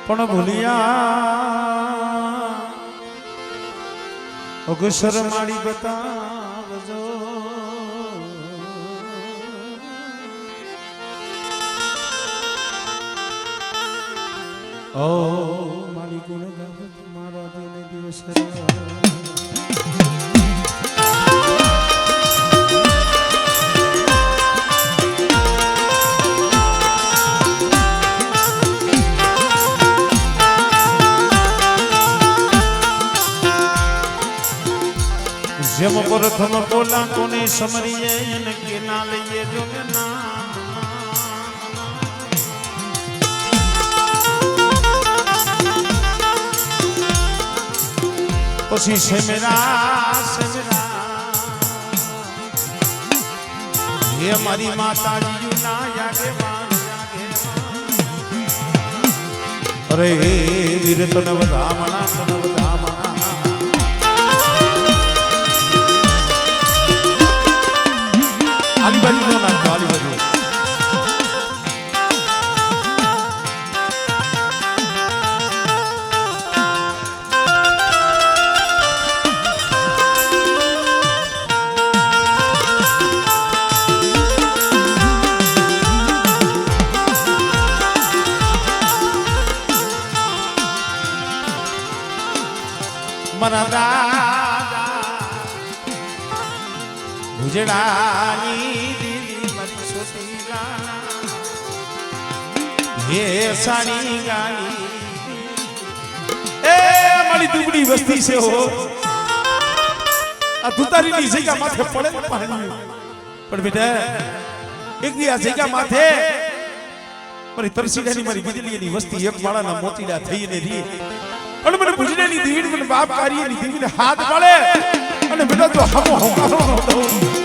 પણ ભૂલિયા અગસર માડી બતાવજો ઓ મારી ગુણ ગાવ મારા દિને દિવસ જેમ પ્રથમ બોલા કોને સમરીએ એને કે ના લઈએ જો કે ના પછી સેમેરા હે મારી માતાજી ના યાગે અરે વીર તને વધામણા તને વધામણા આલી બાજુ નો નાખો આલી બાજુ મારા દાદા ભુજડાની દીદી મારી છોટી હે સાડી ગાની એ મારી દુબળી વસ્તી છે હો આ દુતારીની જગ્યા માથે પડે પાણી પણ બેટા એક દી આ જગ્યા માથે મારી તરસીડાની મારી બીજલીની વસ્તી એક માળાના મોતીડા થઈને રી અને મને ભુજડાની દીવી મને બાપ કારીની દીવીને હાથ પાડે અને બેટા તો હમો હમો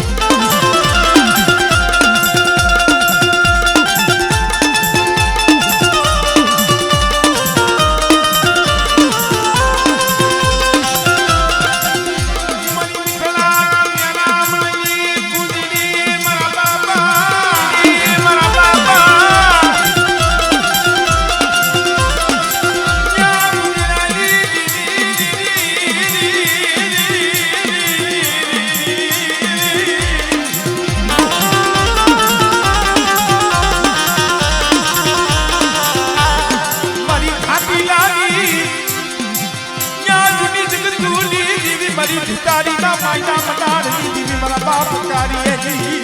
તારી ના માયના મટાડી દીવી મારા બાપ કારીએ જી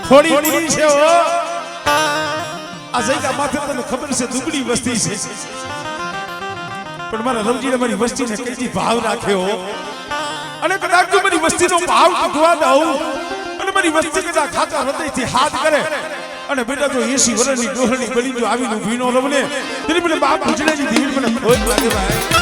થોડી બુડી છે ઓ આ જગ્યા માથે તને ખબર છે દુબળી વસ્તી છે પણ મારા રવજીને મારી વસ્તીને કેટલી ભાવ રાખ્યો અને કદાચ તું મારી વસ્તીનો ભાવ કઢવા દઉં અને મારી વસ્તી કદાચ ખાતા હૃદયથી હાથ કરે અને બેટા જો 80 વર્ષની ડોહણી બની જો આવીને ભીનો રવને તેની મને બાપ ભુજડાની દીવી મને ખોટ લાગે ભાઈ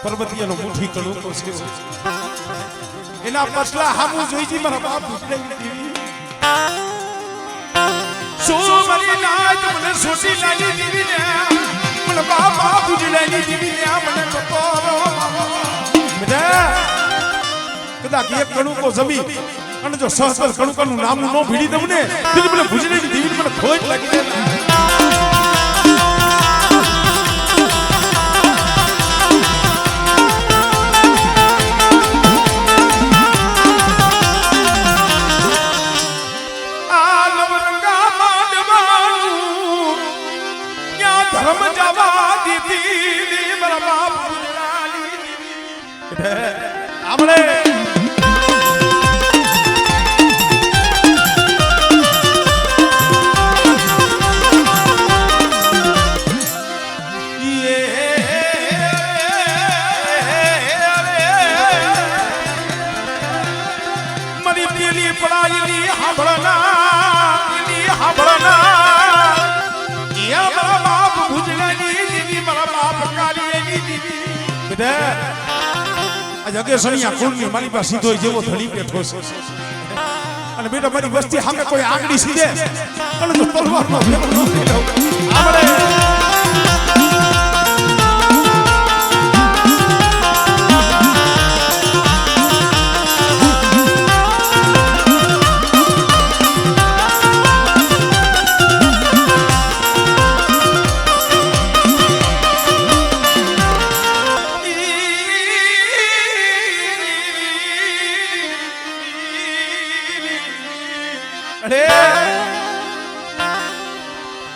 પર્વતિયાનો મુઠ્ઠી કડુકો છે એના પછલા હામુ જોઈજી મારા બાપ ભુજડાની દીવી સો મારી નાચ મને સોટી લાગી દીવી ને મને બાપા ભુજડાની દીવી ને મને કપોરો બેટા કદાચ એક કડુકો જમી અને જો સહસ્ત્ર કડુકાનું નામ ન ભીડી દઉં ને તો મને ભુજડાની દીવી મને ખોટ લાગી જાય ધર્મ જવા દીધી મારા બાપ ગુજરાલી આપણે પડાયેલી હાંભળના મારા બાપ ભુજલાની દીદી મારા બાપ કાળીની દીદી બેટા આ જગે સણિયા કુળની મારી પાસે સીધો જેવો ધણી બેઠો છે અને બેટા મારી વસ્તી સામે કોઈ આંગળી સીધે અને તો તલવારનો ફેરો ન થઈ જાવ આપણે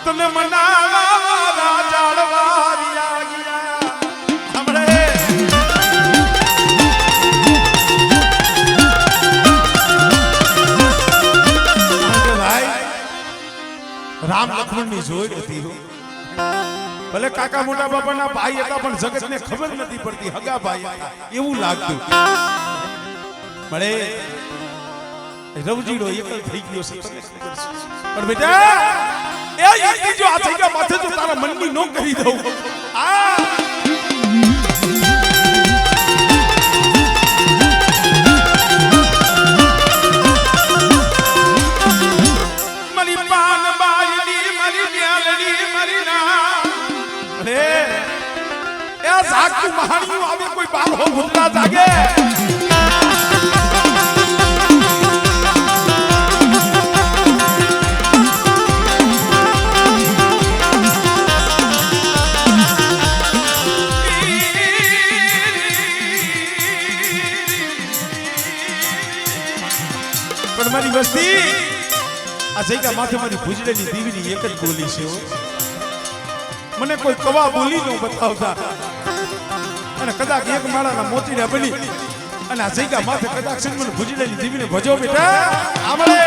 તને મનાવા રાજાળવા ગયા હમણે ભાઈ રામ લક્ષ્મણની જોઈ હતી ભલે કાકા મોટા બાપાના ભાઈ હતા પણ જગતને ખબર નથી પડતી હગા ભાઈ હતા એવું લાગતું મળે રવજીડો એકલ થઈ ગયો છે પણ બેટા એ યતી જો આ થઈ ગયા માથે તો તારા મનની નો કરી દઉં આ મરી પાન બાયલી મરી ન્યાલની મરી ના અરે એ જાગતું મહાણીઓ આવે કોઈ બાર હો ભૂતરા જાગે મારી વસ્તી આ જગ્યા માથે મારી ભુજડેની દીવીની એક જ બોલી છે મને કોઈ કવા બોલી નો બતાવતા અને કદાચ એક માળાના મોતીડા બની અને આ જગ્યા માથે કદાચ મને ભુજડેની દીવીને ભજો બેટા આમળે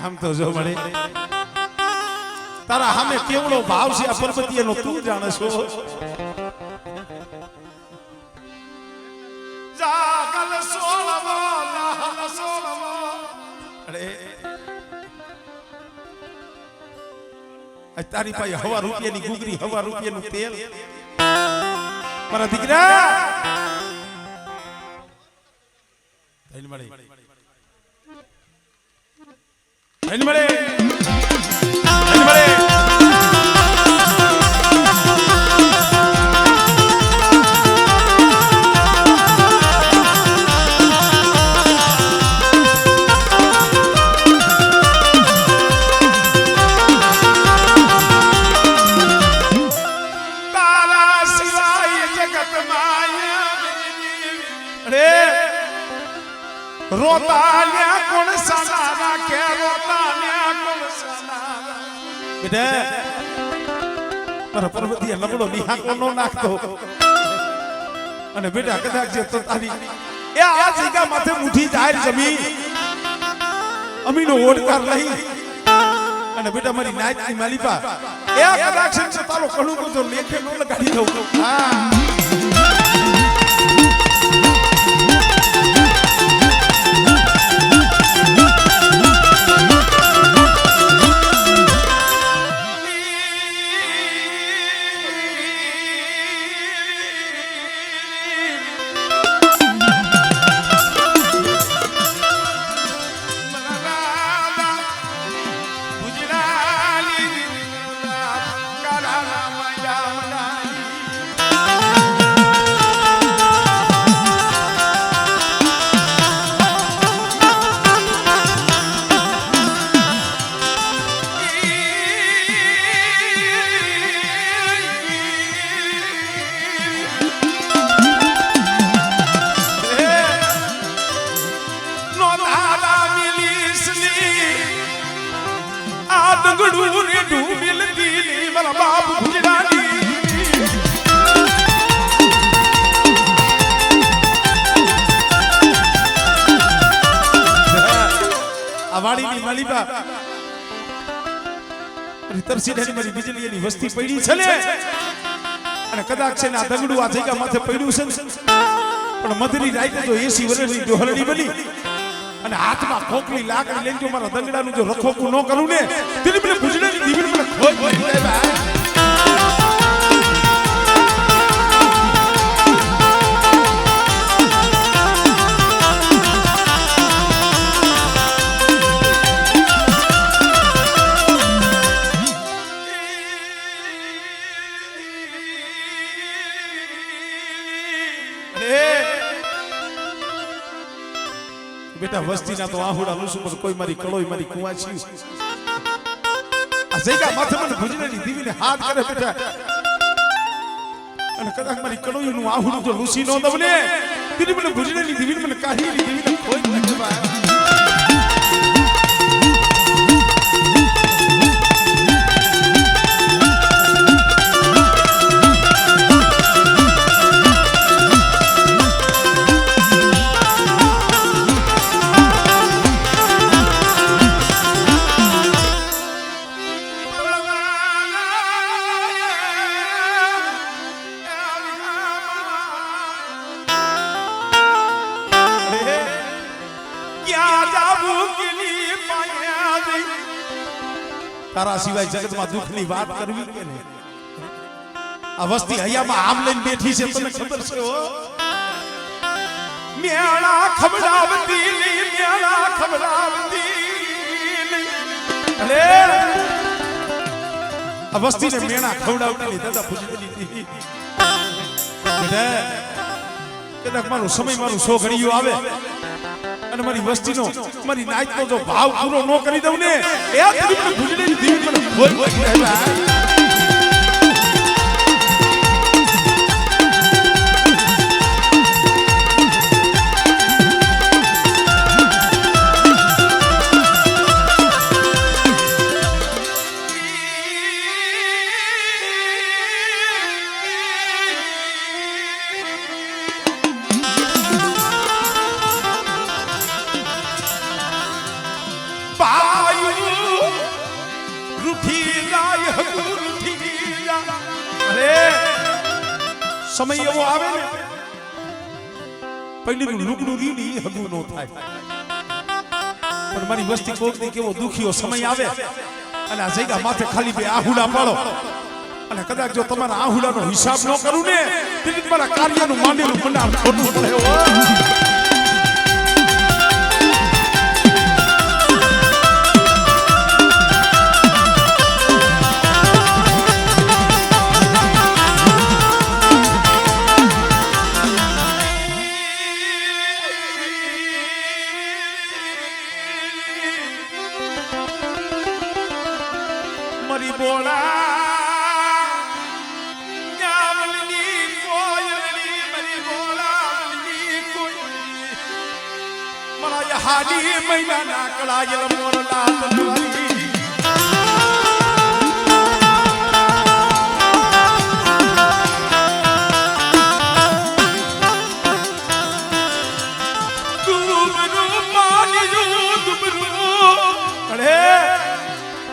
આમ તો જો મને તારા સામે કેવડો ભાવ છે આ પર્વતીયનો તું જાણે છો જાગલ સોલવો લાલ સોલવો અરે આ તારી પાસે હવા રૂપિયાની ગુગરી હવા રૂપિયાનું તેલ મારા દીકરા થઈને મળે Anybody? Anybody? Tara sivai jagat maya re રોતાલ્યા કોણ સનારા કે રોતાલ્યા કોણ સનારા બેટા તારા પર્વતીય લબડો નિહાકો નો નાખતો અને બેટા કદાચ જે તો તારી એ આ જગ્યા માથે મુઠી જાહેર જમીન અમીનો ઓડકાર લઈ અને બેટા મારી નાચની માલિપા એ કદાચ છે તારો કણું તો લેખે નો લગાડી દઉં હા નો તારા મિલીસની આ દગડું ને ડૂબેલ દીલી મારા બાપ ગુજરાતી આવાડીની માલીબા તરસીડાની મારી બીજલીની વસ્તી પડી છે ને અને કદાચ છે ને આ દગડું આ જગ્યા માથે પડ્યું છે પણ મધરી રાતે જો 80 વર્ષની જો હરડી બની અને હાથમાં ખોખલી લાકડી લઈને જો મારા દગડાનું જો રખોકું ન કરું ને તેની મને ગુજરાતી દીવીને મને ખોઈ પડી જાય ભાઈ બેટા વસ્તીના તો આહુડા લુસુ પર કોઈ મારી કળોય મારી કુવાસી આ જગ્યા માથે મને ભુજનાની દીવીને હાથ કરે બેટા અને કદાચ મારી કળોયનું આહુડું જો લુસી નો દવને તેની મને ભુજનાની દીવીને મને કાઢીની દીવીને કોઈ નથી ભાઈ તારા સિવાય જગતમાં દુઃખની વાત કરવી કે નહીં આ વસ્તી હૈયામાં આમ લઈને બેઠી છે તને ખબર છે હો મેળા ખબડાવતી લી મેળા ખબડાવતી અરે આ વસ્તીને મેળા ખવડાવતી લી દાદા પૂજી બેટા કદાચ મારો સમય મારું સો ઘડીઓ આવે અને મારી વસ્તીનો મારી નાઈતનો જો ભાવ પૂરો ન કરી દઉં ને એ તરી મને ભૂજડીની દીવી મને ભોય ભોય રહેવા સમય એવો આવે ને પહેલીનું લુગડું દીની હગું નો થાય પણ મારી વસ્તી કોકની કેવો દુખીઓ સમય આવે અને આ જગ્યા માથે ખાલી બે આહુડા પાડો અને કદાચ જો તમારા આહુડાનો હિસાબ ન કરું ને તો તમારા કાર્યનું માંડેલું બનાવ ખોટું પડે હાડી મહિના ના કળાયલ મોરલા તલવારી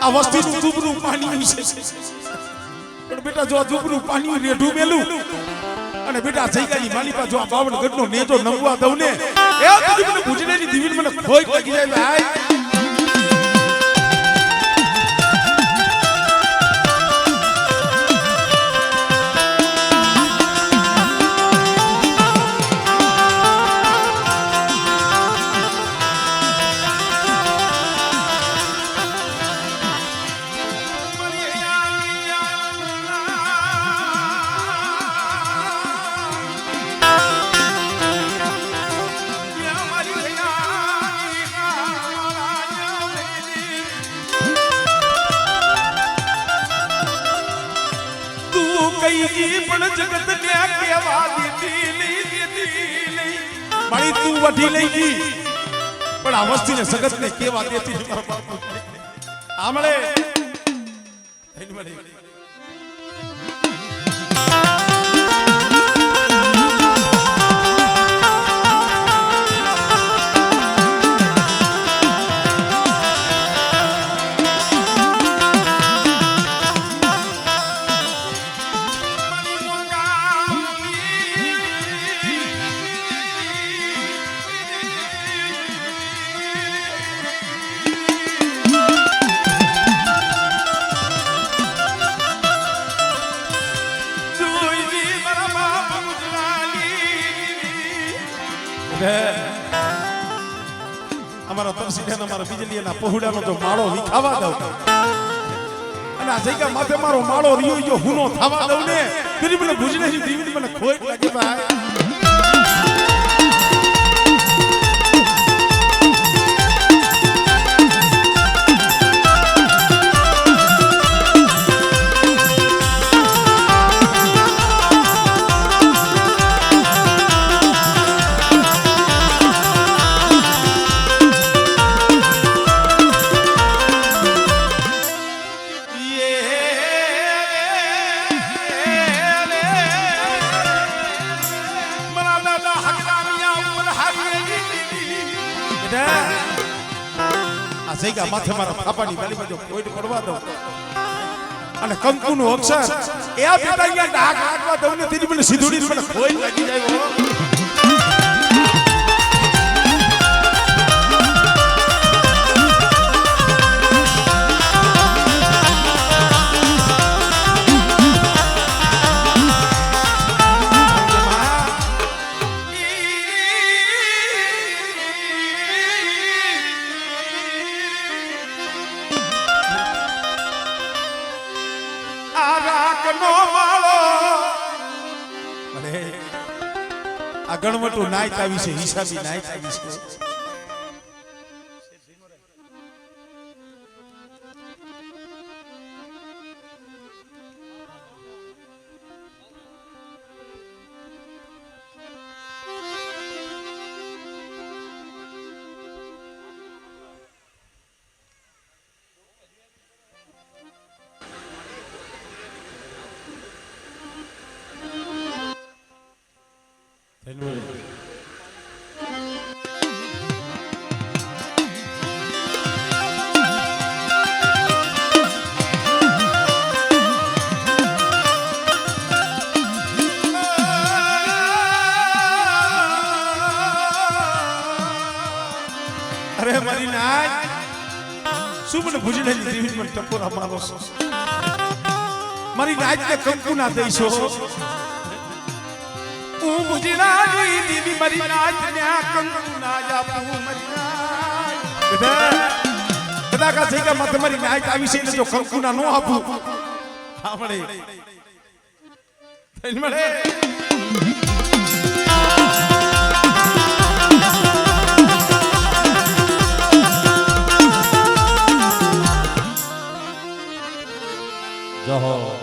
આ વસ્તીનું દુબરું પાણી છે પણ બેટા જો આ દુબરું પાણી રેઢું મેલું અને બેટા જઈગાની માલિકા જો આ 52 ગઢનો નેજો નમવા દઉં ને એ તું મને ભુજડીની દીવીને મને ખોઈ લાગી જાય ભાઈ પણ જગત ને કેવા દીધી મારી તું વઢી લઈ ગઈ પણ આ વસ્તીને જગતને કેવા દેતી મારા બાપુ આમળે અમારા તરસીને અમારા બીજલીના પહોડાનો જો માળો વિખાવા દઉં અને આ જગ્યા માથે મારો માળો રહ્યો જો હુનો થવા દઉં ને તેની મને ભુજને દીવી મને ખોટ લાગે ભાઈ માથે મારા થાપાની ગાલીમાં જો કોઈ પડવા દઉં અને કંકુનું અક્ષર એ આ બેટા અહીંયા ડાક લાગવા દઉં ને તેની મને સીધુડી મને કોઈ લાગી જાય આ ગણવટો નાયત આવી છે હિસાબી નાયત આવી છે અરે મારી નાય શું મને ભૂજને દીવી મને ટકોરા મારો છો મારી નાયને કંકુ ના દઈશો હું ભૂજનાની દીવી મારી નાયને કંકુ ના જાપું મારી નાય કદા કા થઈ કે મત મારી નાય આવી છે એટલે જો કંકુ ના નો આપું આપણે થઈ મળે જહો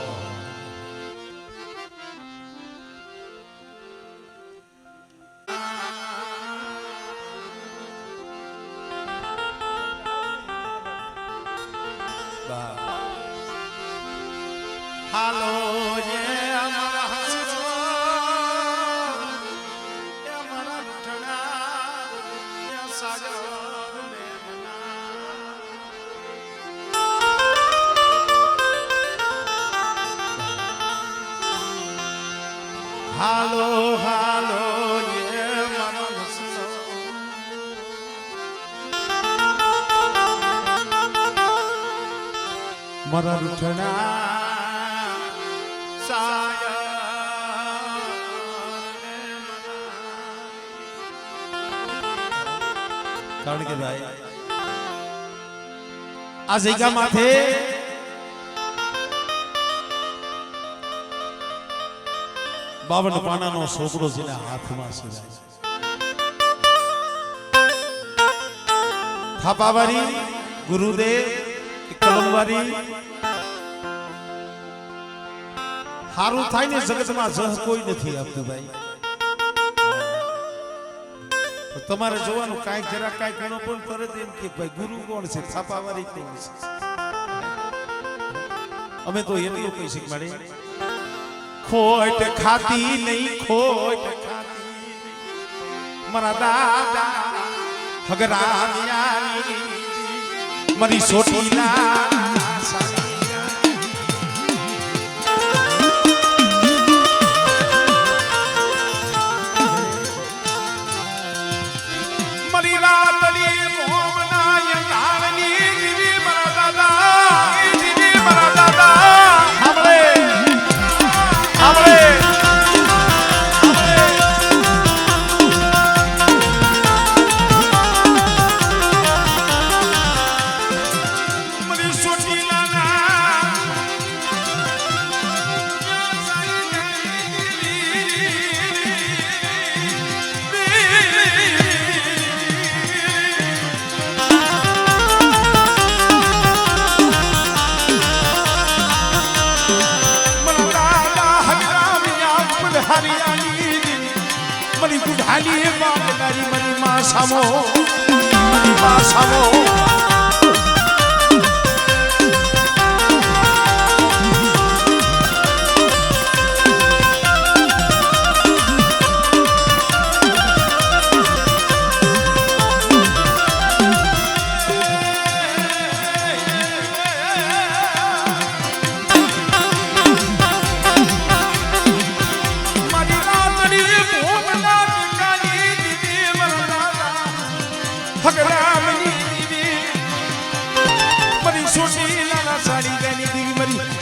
હાલો જે અમારા હસરો એ અમારા લૂંટણા એ સાગર ને હાલો હાલો જે મારા હસરો મારા લૂંટણા કારણ કે ભાઈ આ જગ્યા માથે બાવન પાનાનો છોકરો જેના હાથમાં છે થાપાવારી ગુરુદેવ કલમવારી હારું થાય ને જગતમાં જહ કોઈ નથી આપતું ભાઈ તમારે જોવાનું કાંઈક જરા કાંઈક ગણો પણ તરત એમ કે ભાઈ ગુરુ કોણ છે, થાપાવાળી કોણ છે. અમે તો એટલું કહી શીખ મારી ખોટ ખાતી નહીં, ખોટ ખાતી નહીં. મારા દાદા હગરામિયાની મારી સોટીલા મારી રાતલી મોમના યંગાળની દીવી મારા દાદા, દીવી મારા દાદા સાંભળે સાંભળે મારી સોટીલાના મારી ગુઢાલી બાંધનારી મારી માં સામો, મારી માં સામો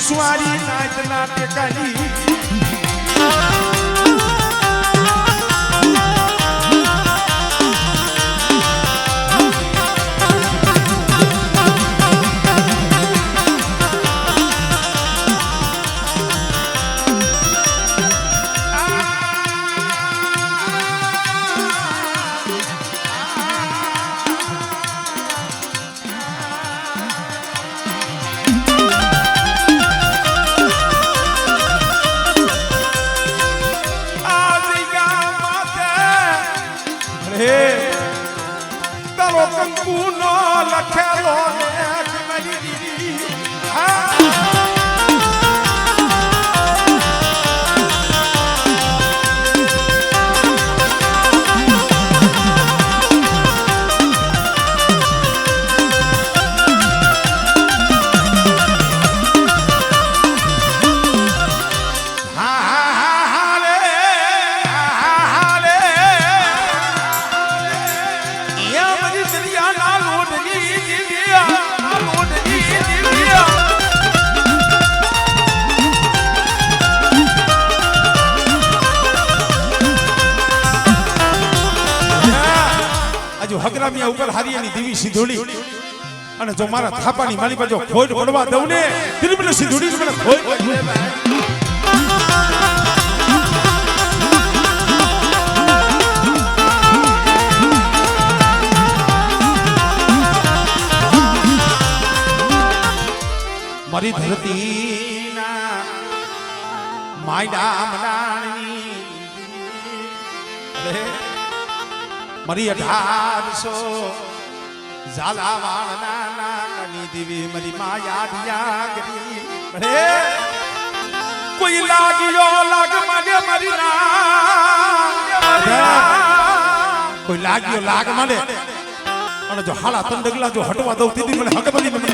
સુવારી નાચ નાટ્ય કાલી કંકુનો લખેલો લેખ મારી દીદી હગરામિયા ઉપર હારિયાની દેવી સિંધોડી અને જો મારા થાપાની માલી પર જો ખોટ પડવા દઉં ને દિલબને સિંધોડી મને ખોટ મારી ધરતીના માયડા મનાણી મારી 1800 ઝાલાવાળના નાની દેવી મારી માયા ગરી રે કોઈ લાગ્યો લાગ મને મારી ના કોઈ લાગ્યો લાગ મને અને જો હાલા તન ડગલા જો હટવા દઉં દીદી મને હક બની મને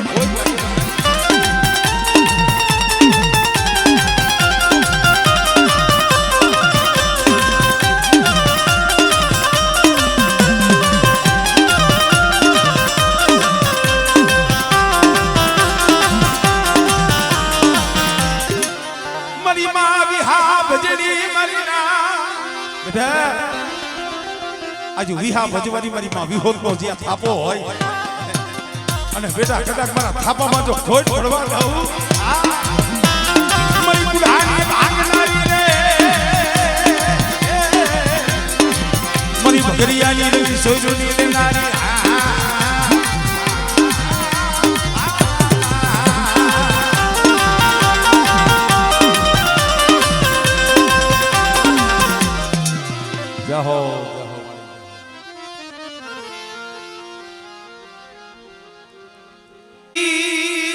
આજુ વિહા ભજવાની મારી માં વિહોતનો જ્યાં થાપો હોય અને બેટા કદાચ મારા થાપામાં જો ખોટ પડવા દઉં મારી ગુલાની ભાગનારી રે મારી ભગરિયાની રવિ સોજોની લેનારી જહો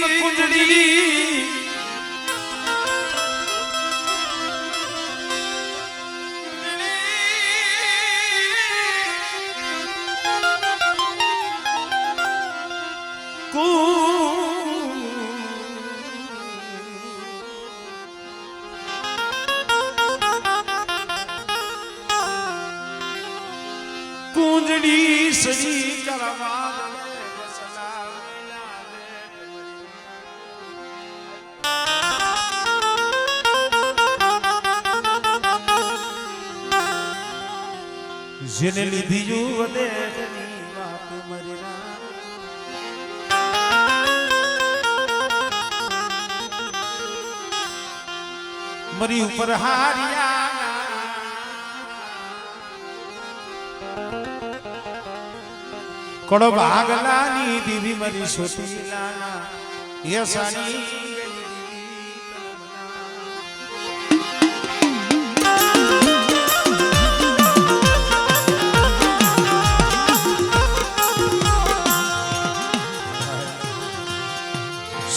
કુંજડી કુંજડી સજી કરવા જેને લીધી યુવદેહની વાત મરરા મરી ઉપર હારિયા કડો ભાગલાની દીવી મરી સોતી લાના યસાની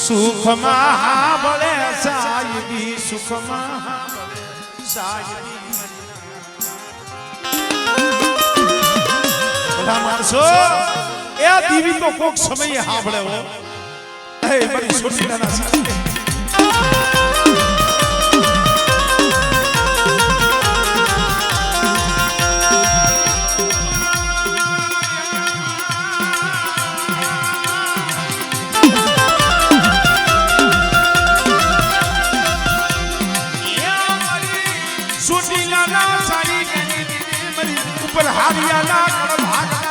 સુખમાં ભલે સાયબી સુખમાં સાયબી બધા માણસો એ આ દીવી તો કોક સમયે સાંભળે હો એ મારી સોટીલાના સાથે ઉપર હારિયાના કડમ ભાગલાની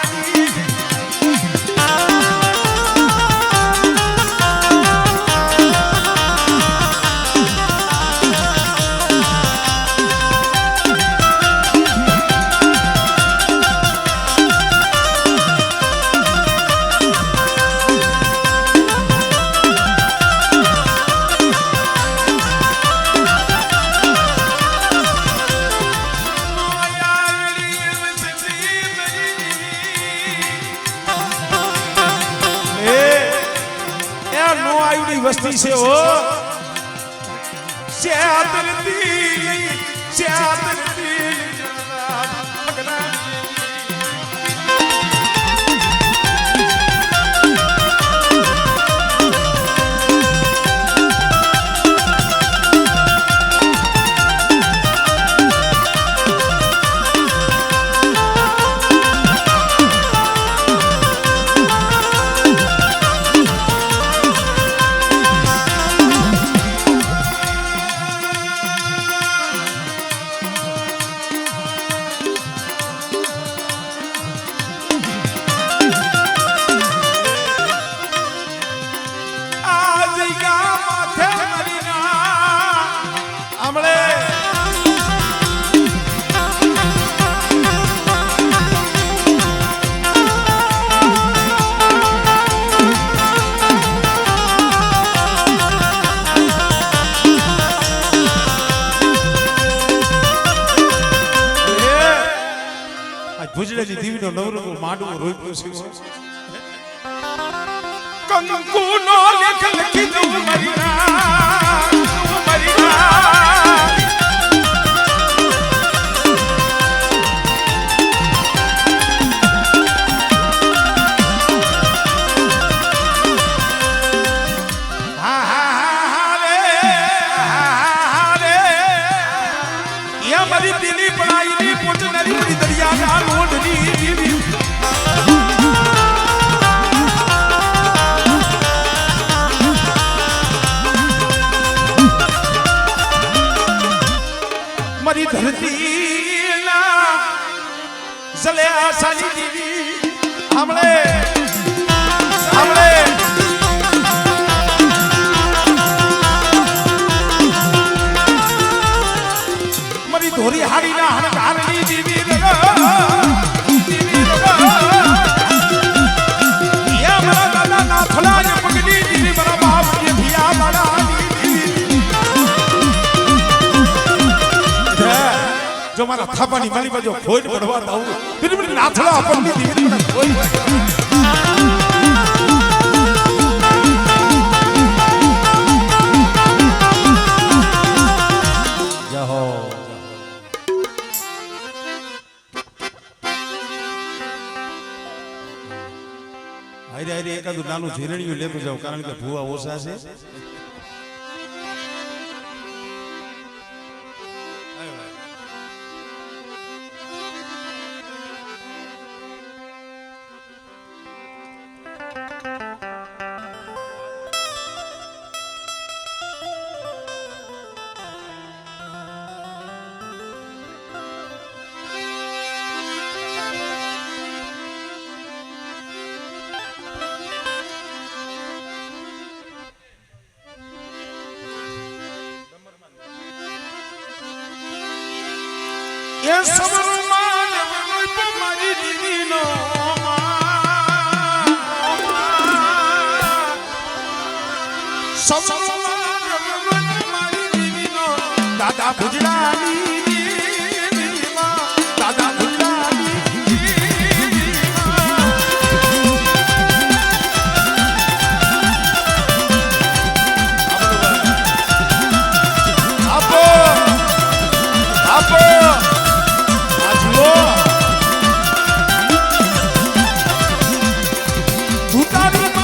વસ્તી છે ઓ ભુજડાની દીવીનો નવરંગો માંડવો રોપ્યો છે કંકુનો લેખ લખી દઉં મરીના મારી દિલી પડાઈની પોટનરી પડી દરિયાના લોડની દીવી મારી ધરતીના જલે આસાની દીવી હમણે ધોરી હાડીના હણકારની દીવી યા મારા દાદા ના થલાય પગની દીવી મારા બાપ ની ભિયા મારા જો મારા થાપાની માલી બાજુ ખોઈ પડવા દઉં બિલકુલ નાથળા આપણની દીવી મને ખોઈ હારે હારે એકાદું નાનું ઝીરણિયું લેતો જાવ કારણ કે ભૂવા ઓછા છે એ સબરમાં મારી દીદીનો સબરમાં મારી દીદીનો દાદા ભુજરાની દાદા ભુજરાની આપો આપો તું તારી